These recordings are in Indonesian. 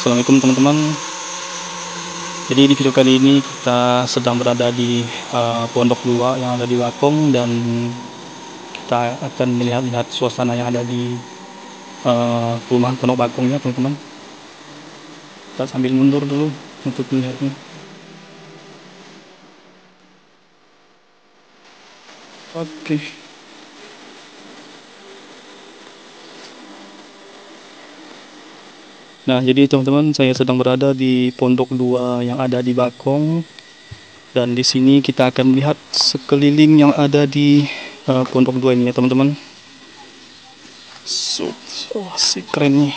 Assalamualaikum teman-teman. Jadi di video kali ini kita sedang berada di Pondok 2 yang ada di Bakung, dan kita akan melihat suasana yang ada di perumahan Pondok Bakung ya teman-teman. Kita sambil mundur dulu untuk melihatnya. Oke. Nah, jadi teman-teman, saya sedang berada di Pondok 2 yang ada di Bakung, dan di sini kita akan melihat sekeliling yang ada di Pondok 2 ini ya teman-teman. Si keren nih.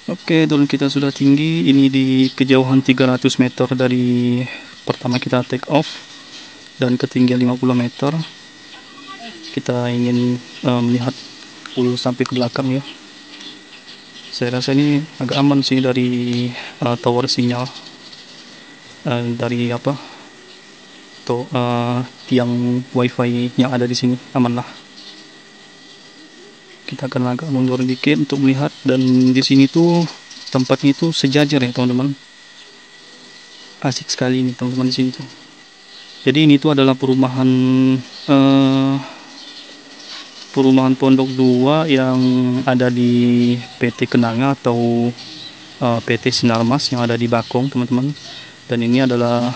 Oke, drone kita sudah tinggi. Ini di kejauhan 300 meter dari pertama kita take off, dan ketinggian 50 meter. Kita ingin melihat full sampai ke belakang ya. Saya rasa ini agak aman sih dari tower sinyal, dari tiang wifi yang ada di sini, aman lah. Kita akan agak mundur dikit untuk melihat, dan di sini tuh tempatnya itu sejajar ya teman-teman. Asik sekali ini teman-teman di sini tuh. Jadi ini tuh adalah perumahan Pondok 2 yang ada di PT Kenanga atau PT Sinarmas yang ada di Bakung teman-teman. Dan ini adalah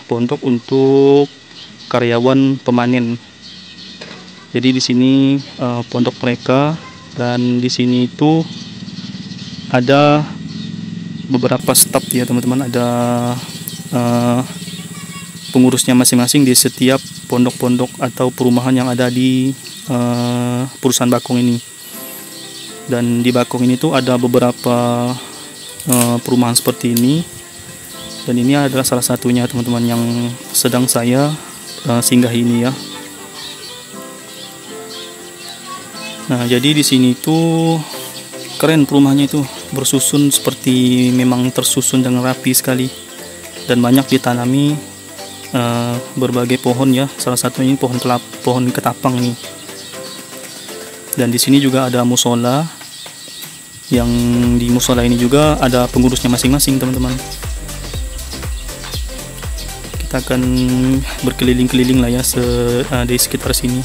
pondok untuk karyawan pemanen. Jadi di sini pondok mereka, dan di sini itu ada beberapa staf ya teman-teman. Ada pengurusnya masing-masing di setiap pondok-pondok atau perumahan yang ada di perusahaan Bakung ini. Dan di Bakung ini tuh ada beberapa perumahan seperti ini, dan ini adalah salah satunya teman-teman yang sedang saya singgahi ini ya. Nah, jadi di sini tuh keren perumahannya itu, bersusun seperti memang tersusun dengan rapi sekali, dan banyak ditanami berbagai pohon ya. Salah satunya ini pohon ketapang nih. Dan di sini juga ada musola, yang di musola ini juga ada pengurusnya masing-masing teman-teman. Kita akan berkeliling-keliling lah ya di sekitar sini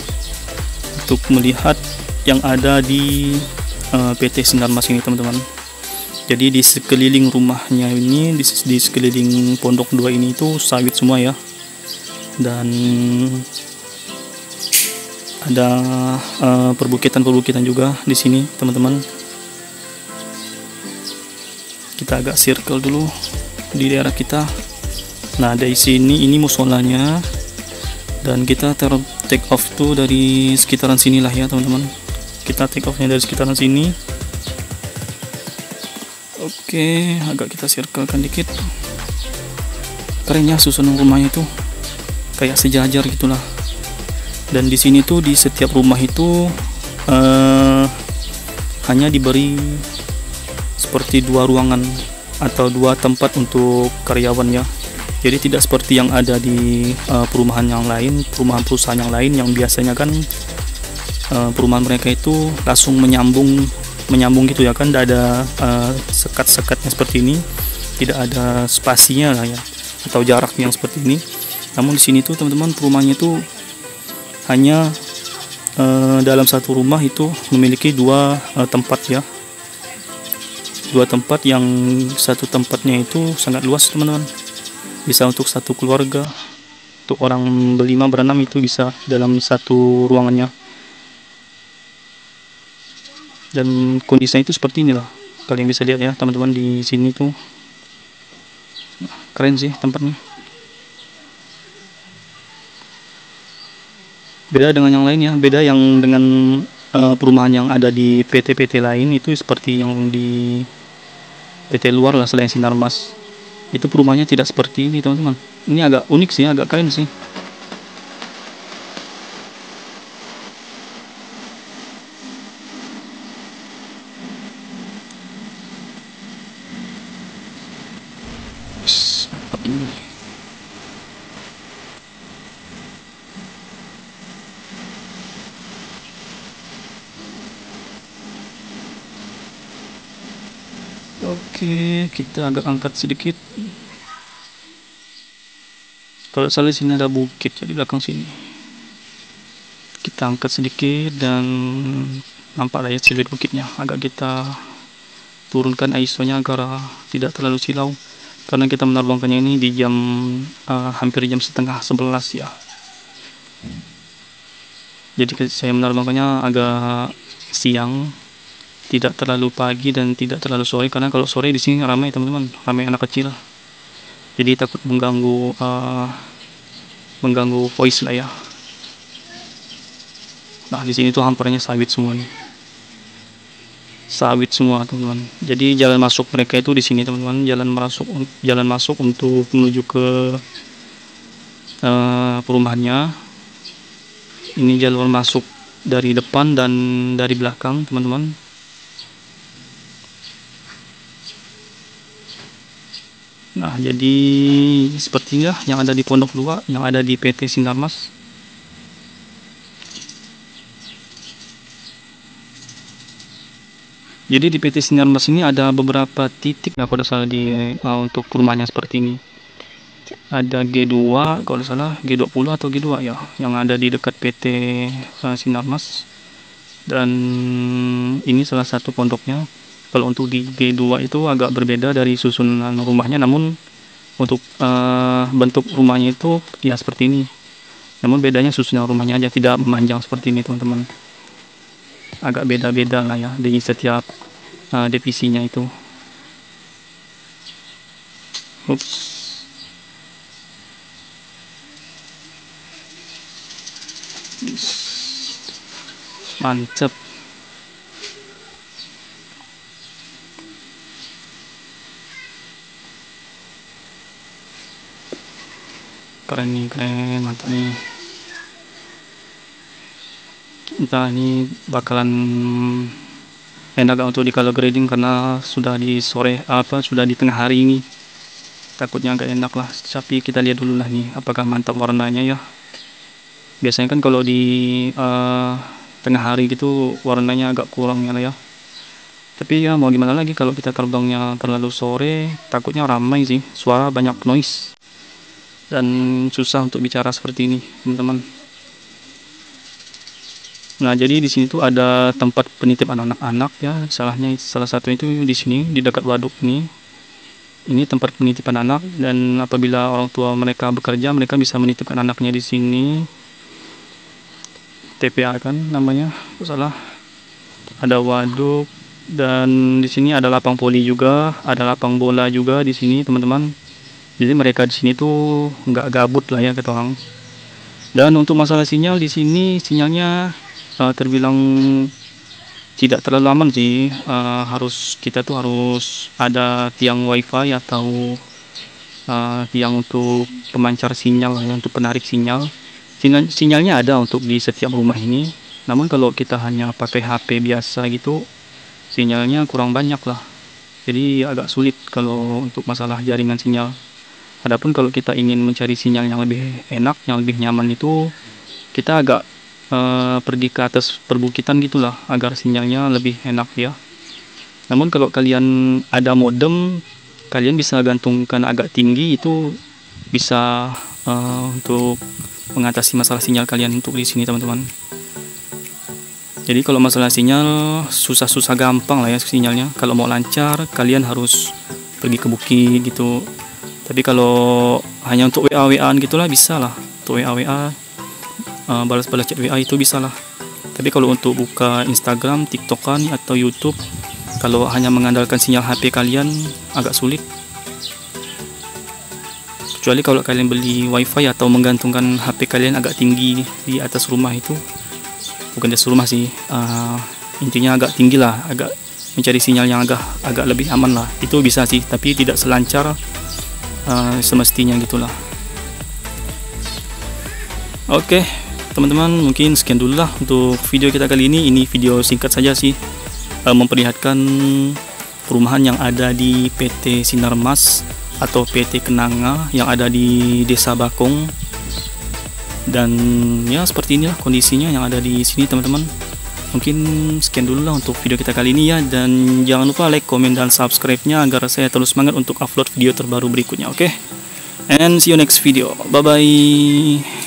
untuk melihat yang ada di PT Sinarmas ini teman-teman. Jadi di sekeliling rumahnya ini, di sekeliling Pondok 2 ini itu sawit semua ya. Dan ada perbukitan-perbukitan juga di sini teman-teman. Kita agak circle dulu di daerah kita. Nah, dari sini ini musolanya, dan kita take off tuh dari sekitaran sinilah ya teman-teman. Kita take offnya dari sekitaran sini. Oke, agak kita circlekan dikit. Kerennya susunan rumahnya tuh kayak sejajar gitulah. Dan di sini tuh di setiap rumah itu hanya diberi seperti 2 ruangan atau 2 tempat untuk karyawan ya. Jadi tidak seperti yang ada di perumahan yang lain, perumahan perusahaan yang lain yang biasanya kan perumahan mereka itu langsung menyambung gitu ya kan, tidak ada sekat-sekatnya seperti ini, tidak ada spasinya lah ya, atau jaraknya yang seperti ini. Namun di sini tuh teman-teman, perumahannya itu hanya dalam satu rumah itu memiliki 2 tempat ya. 2 tempat, yang satu tempatnya itu sangat luas teman-teman, bisa untuk satu keluarga, untuk orang berlima berenam itu bisa dalam satu ruangannya. Dan kondisinya itu seperti inilah, kalian bisa lihat ya teman-teman di sini tuh. Keren sih tempatnya, beda dengan yang lain ya, beda yang dengan perumahan yang ada di PT-PT lain itu, seperti yang di PT luar lah selain Sinarmas. Itu perumahannya tidak seperti ini teman-teman. Ini agak unik sih, agak keren sih. Ini Oke, kita agak angkat sedikit. Kalau salah sini ada bukit ya di belakang sini. Kita angkat sedikit dan nampak ya siluet bukitnya. Agak kita turunkan ISO-nya agar tidak terlalu silau. Karena kita menerbangkannya ini di jam hampir jam setengah 11 ya. Jadi saya menerbangkannya agak siang, tidak terlalu pagi dan tidak terlalu sore. Karena kalau sore di sini ramai teman-teman, ramai anak kecil. Jadi takut mengganggu voice lah ya. Nah di sini tuh hamparannya sawit semua nih, sawit semua teman-teman. Jadi jalan masuk mereka itu di sini teman-teman, jalan masuk untuk menuju ke perumahannya. Ini jalur masuk dari depan dan dari belakang teman-teman. Nah, jadi sepertinya yang ada di Pondok 2, yang ada di PT Sinarmas. Jadi di PT Sinarmas ini ada beberapa titik ya kalau salah untuk perumahannya seperti ini. Ada G2, kalau salah G20 atau G2 ya, yang ada di dekat PT Sinarmas. Dan ini salah satu pondoknya. Kalau untuk di G2 itu agak berbeda dari susunan rumahnya, namun untuk bentuk rumahnya itu ya seperti ini. Namun bedanya susunan rumahnya aja, tidak memanjang seperti ini teman-teman. Agak beda-beda lah ya di setiap divisinya itu. Ups. Mantap. Keren nih, keren, mantap nih. Entah ini bakalan enak gak untuk di color grading karena sudah di sore sudah di tengah hari ini. Takutnya agak enak lah, tapi kita lihat dulu lah nih apakah mantap warnanya ya. Biasanya kan kalau di tengah hari gitu warnanya agak kurang ya. Tapi ya mau gimana lagi, kalau kita terbangnya terlalu sore takutnya ramai sih, suara banyak noise dan susah untuk bicara seperti ini teman-teman. Nah jadi di sini tuh ada tempat penitipan anak-anak ya, salah satu itu di sini di dekat waduk ini. Ini tempat penitipan anak, dan apabila orang tua mereka bekerja mereka bisa menitipkan anaknya di sini. TPA kan namanya, salah. Ada waduk dan di sini ada lapang voli juga, ada lapang bola juga di sini teman-teman. Jadi mereka di sini tuh nggak gabut lah ya kata orang. Dan untuk masalah sinyal di sini, sinyalnya terbilang tidak terlalu aman sih. Kita tuh harus ada tiang wifi atau tiang untuk pemancar sinyal ya, untuk penarik sinyal. Sinyalnya ada untuk di setiap rumah ini. Namun kalau kita hanya pakai HP biasa gitu, sinyalnya kurang banyak lah. Jadi agak sulit kalau untuk masalah jaringan sinyal. Adapun kalau kita ingin mencari sinyal yang lebih enak, yang lebih nyaman itu, kita agak pergi ke atas perbukitan gitulah agar sinyalnya lebih enak ya. Namun kalau kalian ada modem, kalian bisa gantungkan agak tinggi, itu bisa untuk mengatasi masalah sinyal kalian untuk di sini teman-teman. Jadi kalau masalah sinyal susah-susah gampang lah ya sinyalnya. Kalau mau lancar kalian harus pergi ke bukit gitu. Tapi kalau hanya untuk WA-WA gitulah bisa lah. Untuk WA-WA balas-balas chat WA itu bisa lah. Tapi kalau untuk buka Instagram, TikTokan atau YouTube, kalau hanya mengandalkan sinyal HP kalian agak sulit. Kecuali kalau kalian beli wifi atau menggantungkan HP kalian agak tinggi di atas rumah itu. Bukan di atas rumah sih, intinya agak tinggi lah, agak mencari sinyal yang agak lebih aman lah. Itu bisa sih, tapi tidak selancar semestinya gitulah. Oke teman-teman, mungkin sekian dulu lah untuk video kita kali ini. Ini video singkat saja sih, memperlihatkan perumahan yang ada di PT Sinarmas atau PT Kenanga yang ada di Desa Bakong. Dan ya seperti inilah kondisinya yang ada di sini teman-teman. Mungkin sekian dulu lah untuk video kita kali ini ya, dan jangan lupa like, komen, dan subscribe-nya agar saya terus semangat untuk upload video terbaru berikutnya. Oke, and see you next video. Bye bye.